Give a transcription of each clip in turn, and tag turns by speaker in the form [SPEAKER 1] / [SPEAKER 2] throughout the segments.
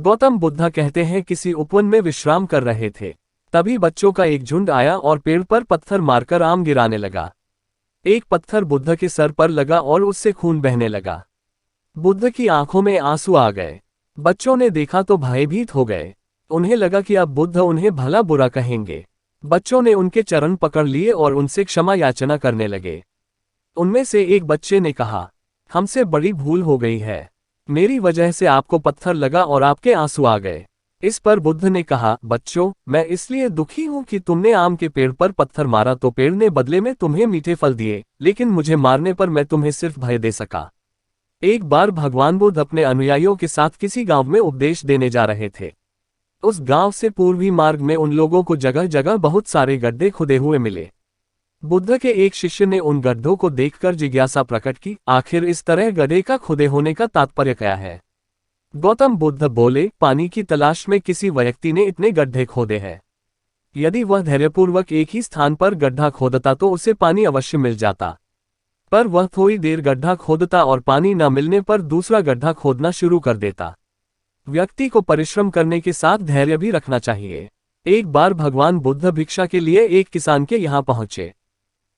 [SPEAKER 1] गौतम बुद्ध कहते हैं किसी उपवन में विश्राम कर रहे थे। तभी बच्चों का एक झुंड आया और पेड़ पर पत्थर मारकर आम गिराने लगा। एक पत्थर बुद्ध के सर पर लगा और उससे खून बहने लगा। बुद्ध की आंखों में आंसू आ गए। बच्चों ने देखा तो भयभीत हो गए। उन्हें लगा कि अब बुद्ध उन्हें भला बुरा कहेंगे। बच्चों ने उनके चरण पकड़ लिए और उनसे क्षमा याचना करने लगे। उनमें से एक बच्चे ने कहा, हमसे बड़ी भूल हो गई है। मेरी वजह से आपको पत्थर लगा और आपके आंसू आ गए। इस पर बुद्ध ने कहा, बच्चों, मैं इसलिए दुखी हूं कि तुमने आम के पेड़ पर पत्थर मारा तो पेड़ ने बदले में तुम्हें मीठे फल दिए, लेकिन मुझे मारने पर मैं तुम्हें सिर्फ भय दे सका। एक बार भगवान बुद्ध अपने अनुयायियों के साथ किसी गांव में उपदेश देने जा रहे थे। उस गांव से पूर्वी मार्ग में उन लोगों को जगह जगह बहुत सारे गड्ढे खुदे हुए मिले। बुद्ध के एक शिष्य ने उन गड्ढों को देखकर जिज्ञासा प्रकट की, आखिर इस तरह गड्ढे का खुदे होने का तात्पर्य क्या है। गौतम बुद्ध बोले, पानी की तलाश में किसी व्यक्ति ने इतने गड्ढे खोदे हैं। यदि वह धैर्यपूर्वक एक ही स्थान पर गड्ढा खोदता तो उसे पानी अवश्य मिल जाता, पर वह थोड़ी देर गड्ढा खोदता और पानी न मिलने पर दूसरा गड्ढा खोदना शुरू कर देता। व्यक्ति को परिश्रम करने के साथ धैर्य भी रखना चाहिए। एक बार भगवान बुद्ध भिक्षा के लिए एक किसान के यहाँ पहुंचे।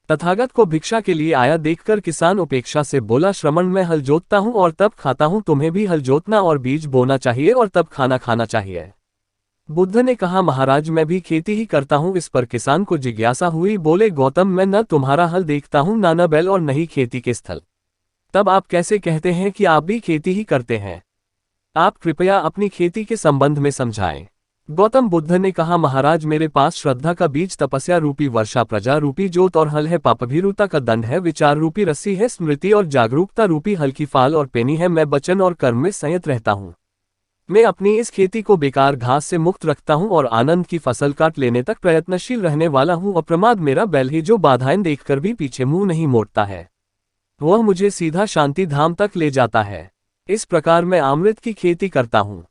[SPEAKER 1] तथागत को भिक्षा के लिए आया देखकर किसान उपेक्षा से बोला, श्रमण मैं हल जोतता हूँ और तब खाता हूँ, तुम्हें भी हल जोतना और बीज बोना चाहिए और तब खाना खाना चाहिए। बुद्ध ने कहा, महाराज मैं भी खेती ही करता हूँ। इस पर किसान को जिज्ञासा हुई, बोले, गौतम मैं न तुम्हारा हल देखता हूँ, न बैल और न ही खेती के स्थल। तब आप कैसे कहते हैं कि आप भी खेती ही करते हैं? आप कृपया अपनी खेती के संबंध में समझाएं। गौतम बुद्ध ने कहा, महाराज मेरे पास श्रद्धा का बीज तपस्या रूपी वर्षा, प्रजा रूपी जोत और हल है, पापभीरुता का दंड है, विचार रूपी रस्सी है, स्मृति और जागरूकता रूपी हल्की फाल और पेनी है। मैं वचन और कर्म में संयत रहता हूँ। मैं अपनी इस खेती को बेकार घास से मुक्त रखता हूँ और आनंद की फसल काट लेने तक प्रयत्नशील रहने वाला हूँ। अप्रमाद मेरा बैल ही जो बाधाएं देखकर भी पीछे मुंह नहीं मोड़ता है, वह मुझे सीधा शांति धाम तक ले जाता है। इस प्रकार मैं अमृत की खेती करता हूँ।